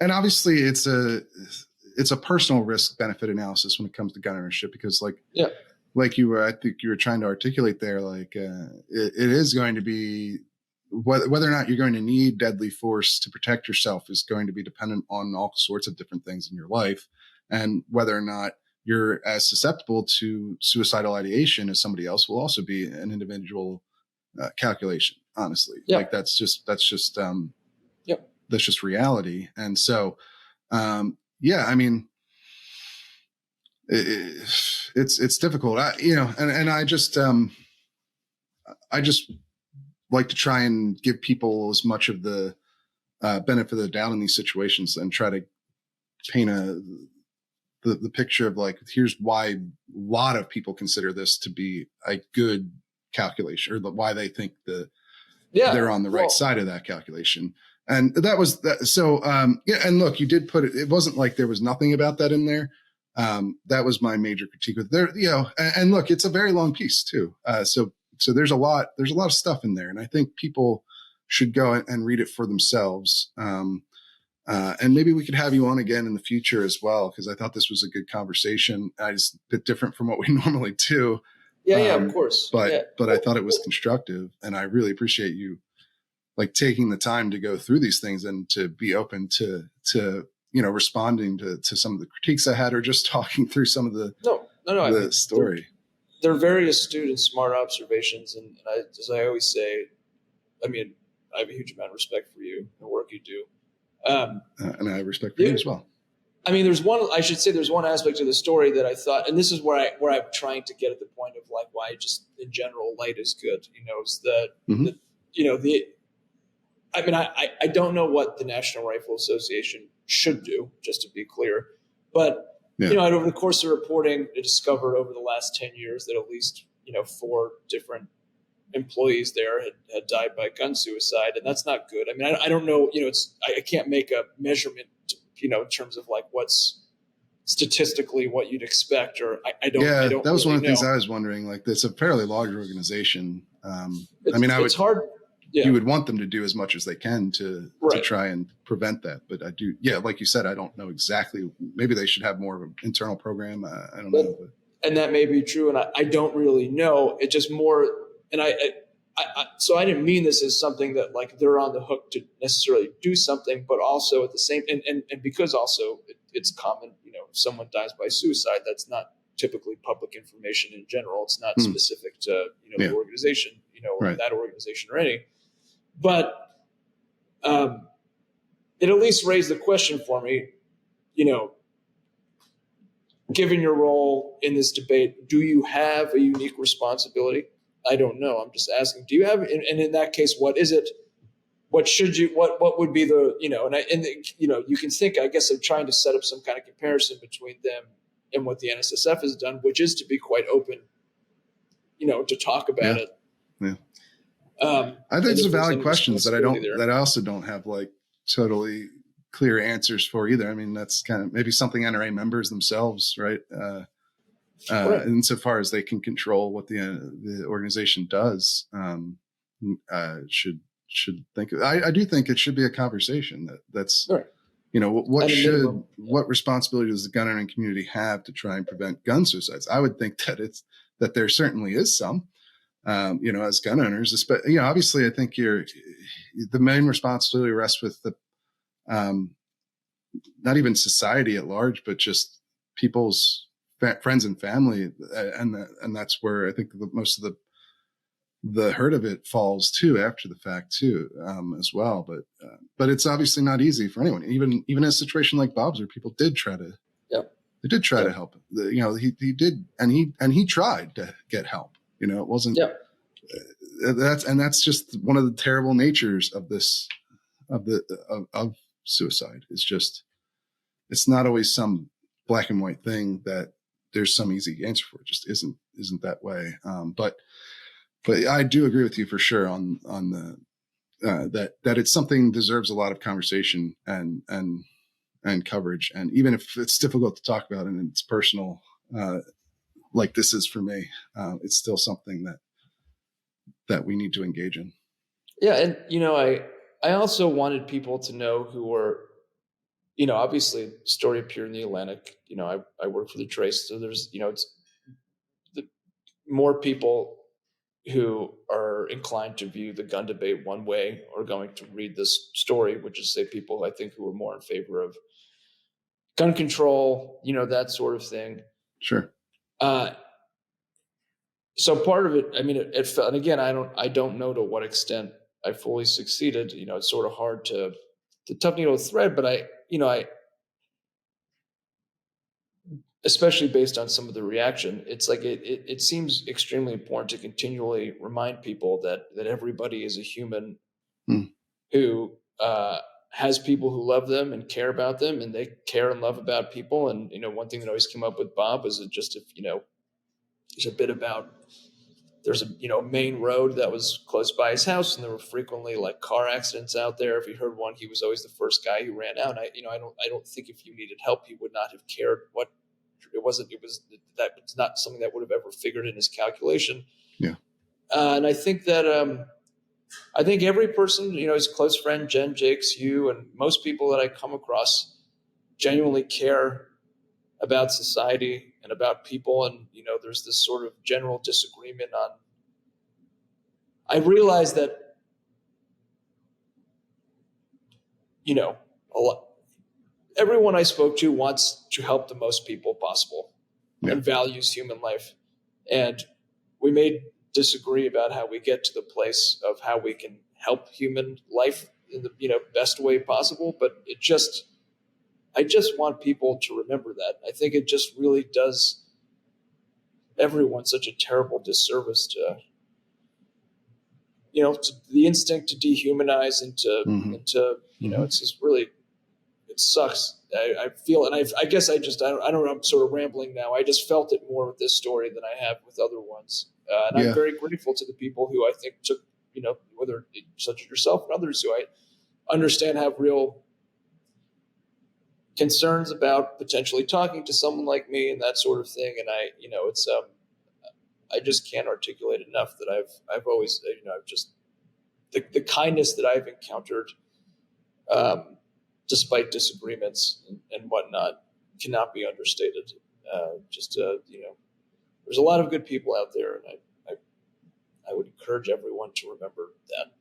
and obviously it's a personal risk benefit analysis when it comes to gun ownership, because like I think you were trying to articulate there, like it is going to be whether or not you're going to need deadly force to protect yourself is going to be dependent on all sorts of different things in your life, and whether or not you're as susceptible to suicidal ideation as somebody else will also be an individual calculation. Honestly, like that's just reality. And so, I mean, it's difficult, and I just like to try and give people as much of the benefit of the doubt in these situations, and try to paint the picture of like, here's why a lot of people consider this to be a good calculation, or why they think they're on the right side of that calculation. And that was that. So, and look, you did put it, it wasn't like there was nothing about that in there. That was my major critique with there, and look, it's a very long piece too. So there's a lot of stuff in there, and I think people should go and read it for themselves. And maybe we could have you on again in the future as well, because I thought this was a good conversation. It's a bit different from what we normally do. Of course. But I thought it was constructive, and I really appreciate you like taking the time to go through these things and to be open to responding to some of the critiques I had, or just talking through some of the story. They're very astute and smart observations, and as I always say, I mean, I have a huge amount of respect for you and the work you do. And I respect for you as well. I mean, there's one aspect of the story that I thought, and this is where I'm trying to get at the point of like why just in general light is good, is that, I don't know what the National Rifle Association should do, just to be clear, but over the course of reporting, I discovered over the last 10 years that at least, 4 different employees there had died by gun suicide, and that's not good. I mean, I don't know, I can't make a measurement, in terms of like what's statistically what you'd expect, or I don't. Yeah, I don't that was really one of the things know. I was wondering. Like, it's a fairly large organization. It's hard. Yeah. You would want them to do as much as they can to try and prevent that. But I do, like you said, I don't know exactly. Maybe they should have more of an internal program. I don't know. But. And that may be true, and I don't really know. It just more, and so I didn't mean this as something that like they're on the hook to necessarily do something, but also at the same, and because also it's common, if someone dies by suicide, that's not typically public information in general. It's not specific to the organization, or that organization or any. But it at least raised the question for me, given your role in this debate, do you have a unique responsibility? I don't know. I'm just asking, do you have, and in that case, what is it? What should you, what would be the, you can think, I guess, of trying to set up some kind of comparison between them and what the NSSF has done, which is to be quite open, to talk about it. Yeah. I think it's valid questions that I also don't have like totally clear answers for either. I mean, that's kind of maybe something NRA members themselves, right? Insofar as they can control what the organization does, should think. I do think it should be a conversation that's what responsibility does the gun owning community have to try and prevent gun suicides? I would think that there certainly is some. As gun owners, obviously, I think the main responsibility rests with the, not even society at large, but just people's friends and family, and that's where I think most of the hurt of it falls too after the fact too, as well. But it's obviously not easy for anyone, even in a situation like Bob's, where people did try to, they did try to help him. He did, and he tried to get help. It wasn't. That's just one of the terrible natures of this, of suicide. It's not always some black and white thing that there's some easy answer for. It just isn't that way. But I do agree with you for sure on the that it's something deserves a lot of conversation and coverage. And even if it's difficult to talk about and it's personal, like this is for me, it's still something that we need to engage in. Yeah. And, I also wanted people to know who were obviously the story appeared in the Atlantic. I work for the Trace, so there's, it's the more people who are inclined to view the gun debate one way are going to read this story, which is, say, people I think who are more in favor of gun control, that sort of thing. Sure. So part of it, I mean, it felt, and again, I don't know to what extent I fully succeeded. It's sort of hard to tough needle thread, but I especially based on some of the reaction, it's like it seems extremely important to continually remind people that everybody is a human who has people who love them and care about them, and they care and love about people. And one thing that always came up with Bob was just if there's a bit about there's a main road that was close by his house, and there were frequently like car accidents out there. If he heard one, he was always the first guy who ran out. And I don't think if you needed help, he would not have cared what. It was not something that would have ever figured in his calculation. Yeah. And I think that I think every person, his close friend, Jen, Jakes, you, and most people that I come across genuinely care about society and about people. And, there's this sort of general disagreement on, I realize that, a lot, everyone I spoke to wants to help the most people possible and values human life. And we may disagree about how we get to the place of how we can help human life in the best way possible. But I just want people to remember that. I think it just really does everyone such a terrible disservice to the instinct to dehumanize and to it's just really, it sucks. I feel, and I guess I don't know, I'm sort of rambling now. I just felt it more with this story than I have with other ones. And I'm very grateful to the people who I think took, whether such as yourself and others who I understand have real concerns about potentially talking to someone like me and that sort of thing. And it's, I just can't articulate enough that I've always, I've just, the kindness that I've encountered, despite disagreements and whatnot, cannot be understated. There's a lot of good people out there, and I would encourage everyone to remember that.